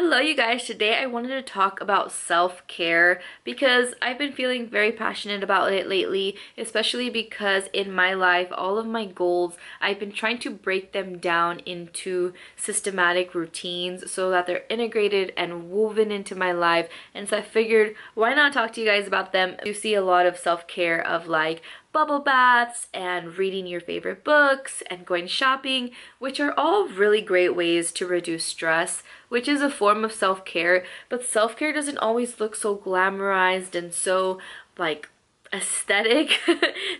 Hello, you guys. Today I wanted to talk about self-care because I've been feeling very passionate about it lately, especially because in my life, all of my goals, I've been trying to break them down into systematic routines so that they're integrated and woven into my life. And so I figured, why not talk to you guys about them? You see a lot of self-care of like bubble baths and reading your favorite books and going shopping, which are all really great ways to reduce stress, which is a form of self-care. But self-care doesn't always look so glamorized and so like aesthetic.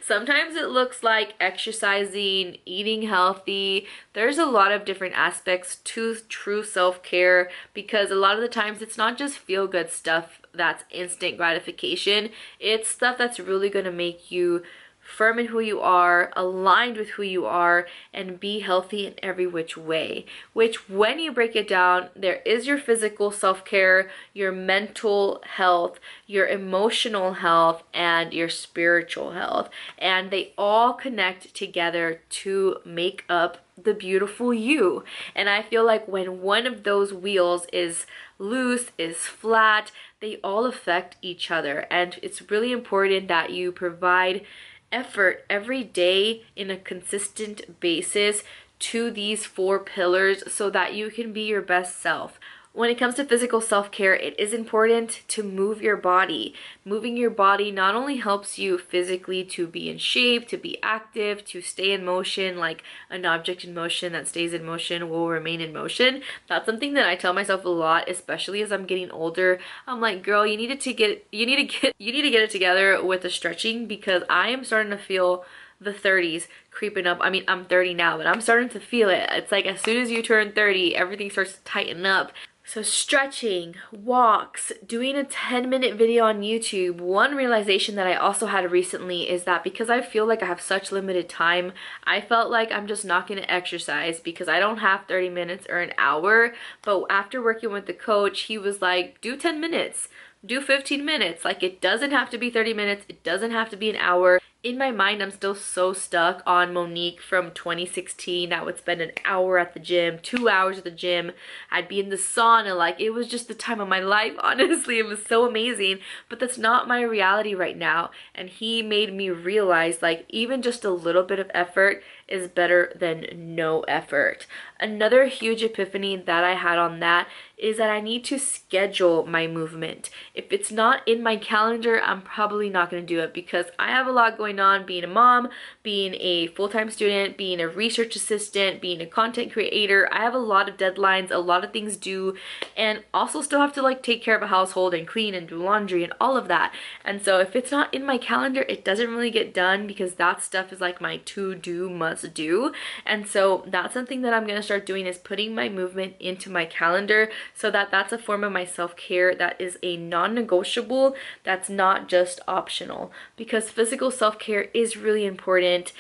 Sometimes it looks like exercising, eating healthy. There's a lot of different aspects to true self-care because a lot of the times it's not just feel-good stuff that's instant gratification. It's stuff that's really going to make you firm in who you are, aligned with who you are, and be healthy in every which way. Which, when you break it down, there is your physical self-care, your mental health, your emotional health, and your spiritual health. And they all connect together to make up the beautiful you. And I feel like when one of those wheels is loose, is flat, they all affect each other. And it's really important that you provide effort every day in a consistent basis to these four pillars so that you can be your best self. When it comes to physical self-care, it is important to move your body. Moving your body not only helps you physically to be in shape, to be active, to stay in motion, like an object in motion that stays in motion will remain in motion. That's something that I tell myself a lot, especially as I'm getting older. I'm like, girl, you need to get it together with the stretching because I am starting to feel the 30s creeping up. I mean, I'm 30 now, but I'm starting to feel it. It's like as soon as you turn 30, everything starts to tighten up. So stretching, walks, doing a 10-minute video on YouTube. One realization that I also had recently is that because I feel like I have such limited time, I felt like I'm just not going to exercise because I don't have 30 minutes or an hour. But after working with the coach, he was like, do 10 minutes, do 15 minutes. Like, it doesn't have to be 30 minutes. It doesn't have to be an hour. In my mind, I'm still so stuck on Monique from 2016 that would spend an hour at the gym, 2 hours at the gym. I'd be in the sauna. Like, it was just the time of my life, honestly. It was so amazing. But that's not my reality right now. And he made me realize, like, even just a little bit of effort is better than no effort. Another huge epiphany that I had on that is that I need to schedule my movement. If it's not in my calendar, I'm probably not going to do it because I have a lot going on, being a mom, being a full-time student, being a research assistant, being a content creator. I have a lot of deadlines, a lot of things due, and also still have to like take care of a household and clean and do laundry and all of that. And so if it's not in my calendar, it doesn't really get done because that stuff is like my to-do, must-do. And so that's something that I'm going to start doing, is putting my movement into my calendar so that that's a form of my self-care that is a non-negotiable, that's not just optional, because physical self-care is really important.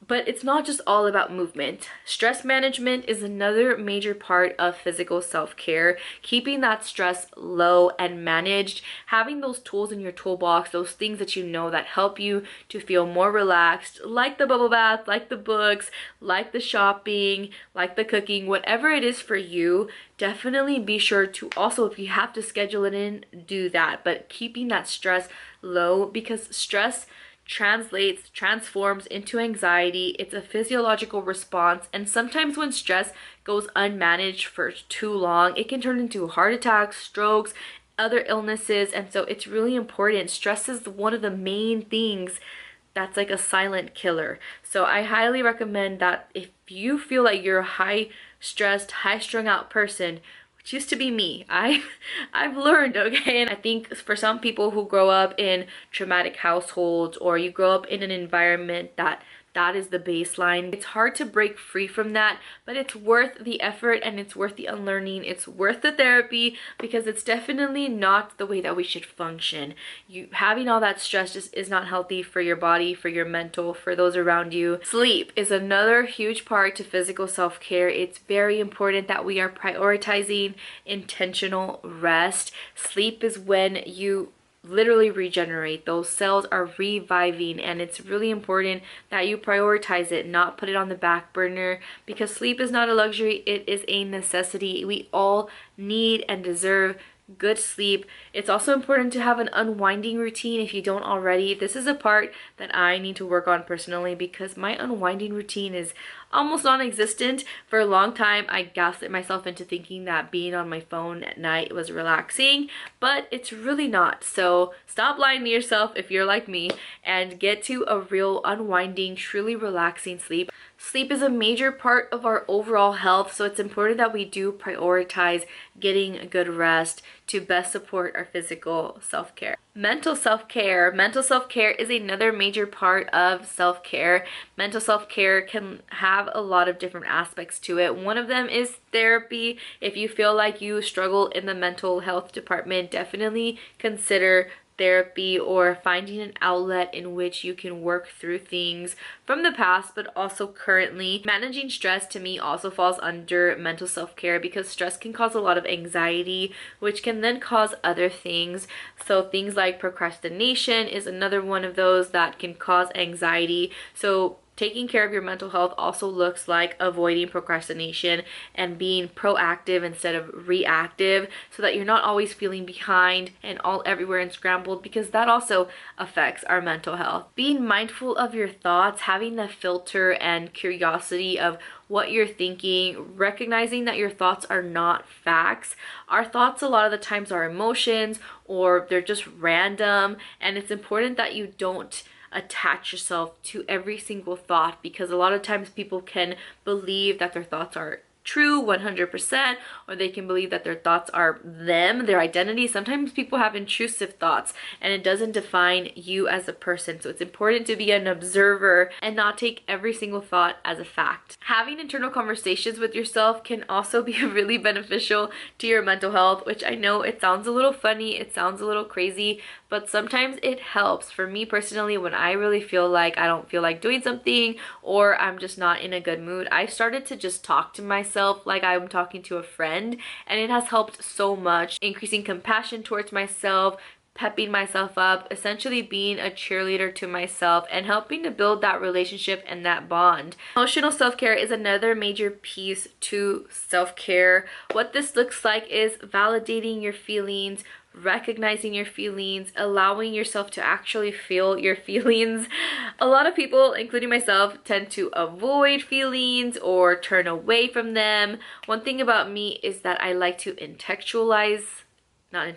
But it's not just all about movement. Stress management is another major part of physical self-care. Keeping that stress low and managed, having those tools in your toolbox, those things that you know that help you to feel more relaxed, like the bubble bath, like the books, like the shopping, like the cooking, whatever it is for you. Definitely be sure to also, if you have to schedule it in, do that. But keeping that stress low, because stress transforms into anxiety. It's a physiological response, and sometimes when stress goes unmanaged for too long, it can turn into heart attacks, strokes, other illnesses. And so it's really important. Stress is one of the main things that's like a silent killer. So I highly recommend that if you feel like you're a high stressed, high strung out person, which used to be me, I've learned, okay? And I think for some people who grow up in traumatic households, or you grow up in an environment that is the baseline, it's hard to break free from that, but it's worth the effort and it's worth the unlearning. It's worth the therapy because it's definitely not the way that we should function. You having all that stress just is not healthy for your body, for your mental, for those around you. Sleep is another huge part to physical self-care. It's very important that we are prioritizing intentional rest. Sleep is when you literally regenerate. Those cells are reviving, and it's really important that you prioritize it, not put it on the back burner, because sleep is not a luxury, it is a necessity. We all need and deserve good sleep. It's also important to have an unwinding routine if you don't already. This is a part that I need to work on personally because my unwinding routine is almost non-existent. For a long time, I gaslit myself into thinking that being on my phone at night was relaxing, but it's really not. So stop lying to yourself if you're like me and get to a real unwinding, truly relaxing sleep. Sleep is a major part of our overall health, so it's important that we do prioritize getting a good rest to best support our physical self-care. Mental self-care. Mental self-care is another major part of self-care. Mental self-care can have a lot of different aspects to it. One of them is therapy. If you feel like you struggle in the mental health department, definitely consider therapy or finding an outlet in which you can work through things from the past but also currently. Managing stress to me also falls under mental self-care because stress can cause a lot of anxiety, which can then cause other things. So things like procrastination is another one of those that can cause anxiety. So taking care of your mental health also looks like avoiding procrastination and being proactive instead of reactive, so that you're not always feeling behind and all everywhere and scrambled, because that also affects our mental health. Being mindful of your thoughts, having the filter and curiosity of what you're thinking, recognizing that your thoughts are not facts. Our thoughts a lot of the times are emotions or they're just random, and it's important that you don't attach yourself to every single thought, because a lot of times people can believe that their thoughts are true 100%, or they can believe that their thoughts are them, their identity. Sometimes people have intrusive thoughts and it doesn't define you as a person. So it's important to be an observer and not take every single thought as a fact. Having internal conversations with yourself can also be really beneficial to your mental health, which I know it sounds a little funny, it sounds a little crazy, but sometimes it helps. For me personally, when I really feel like I don't feel like doing something or I'm just not in a good mood, I started to just talk to myself like I'm talking to a friend, and it has helped so much, increasing compassion towards myself, pepping myself up, essentially being a cheerleader to myself and helping to build that relationship and that bond. Emotional self-care is another major piece to self-care. What this looks like is validating your feelings, recognizing your feelings, allowing yourself to actually feel your feelings. A lot of people, including myself, tend to avoid feelings or turn away from them. One thing about me is that I like to intellectualize my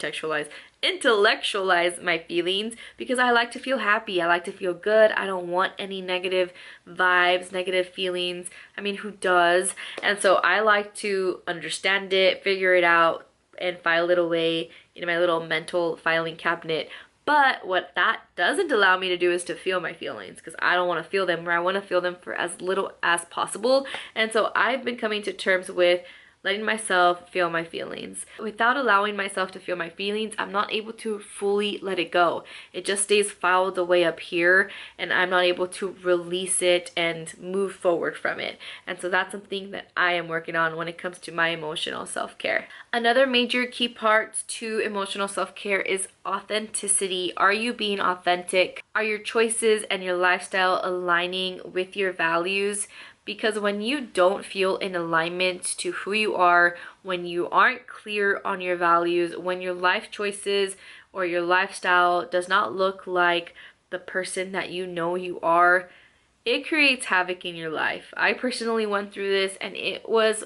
feelings, because I like to feel happy. I like to feel good. I don't want any negative vibes, negative feelings. I mean, who does? And so I like to understand it, figure it out, and file it away in my little mental filing cabinet. But what that doesn't allow me to do is to feel my feelings, because I don't want to feel them, or I want to feel them for as little as possible. And so I've been coming to terms with letting myself feel my feelings. Without allowing myself to feel my feelings, I'm not able to fully let it go. It just stays filed away up here, and I'm not able to release it and move forward from it. And so that's something that I am working on when it comes to my emotional self-care. Another major key part to emotional self-care is authenticity. Are you being authentic? Are your choices and your lifestyle aligning with your values? Because when you don't feel in alignment to who you are, when you aren't clear on your values, when your life choices or your lifestyle does not look like the person that you know you are, it creates havoc in your life. I personally went through this, and it was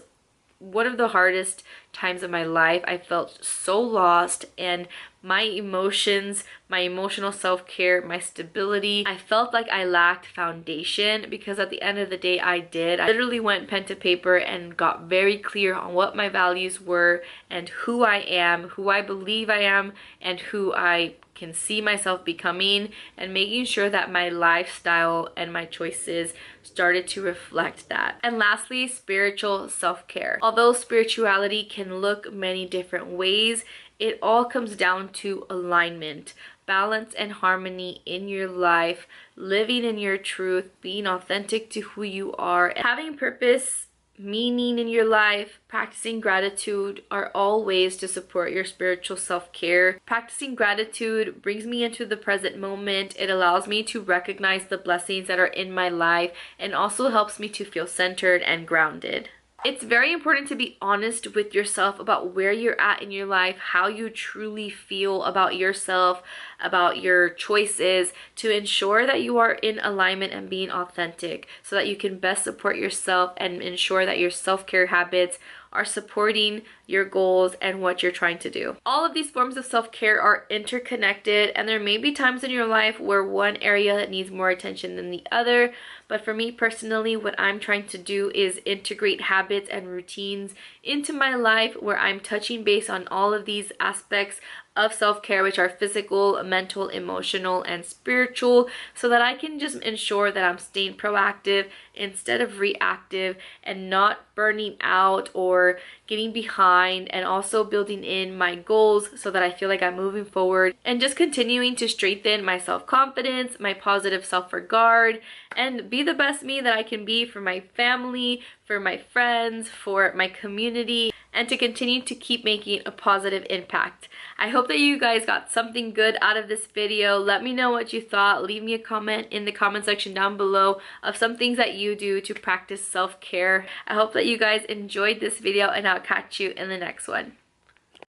one of the hardest times of my life. I felt so lost, and my emotions, my emotional self-care, my stability, I felt like I lacked foundation, because at the end of the day I did. I literally went pen to paper and got very clear on what my values were and who I am, who I believe I am, and who I can see myself becoming, and making sure that my lifestyle and my choices started to reflect that. And lastly, spiritual self-care. Although spirituality can look many different ways, it all comes down to alignment, balance, and harmony in your life, living in your truth, being authentic to who you are, and having purpose meaning in your life, practicing gratitude are all ways to support your spiritual self-care. Practicing gratitude brings me into the present moment. It allows me to recognize the blessings that are in my life and also helps me to feel centered and grounded. It's very important to be honest with yourself about where you're at in your life, how you truly feel about yourself, about your choices, to ensure that you are in alignment and being authentic so that you can best support yourself and ensure that your self-care habits are supporting your goals and what you're trying to do. All of these forms of self-care are interconnected, and there may be times in your life where one area needs more attention than the other, but for me personally, what I'm trying to do is integrate habits and routines into my life where I'm touching base on all of these aspects of self-care, which are physical, mental, emotional, and spiritual, so that I can just ensure that I'm staying proactive instead of reactive and not burning out or getting behind, and also building in my goals so that I feel like I'm moving forward and just continuing to strengthen my self-confidence, my positive self-regard, and be the best me that I can be for my family, for my friends, for my community, and to continue to keep making a positive impact. I hope that you guys got something good out of this video. Let me know what you thought. Leave me a comment in the comment section down below of some things that you do to practice self-care. I hope that you guys enjoyed this video, and I'll catch you in the next one.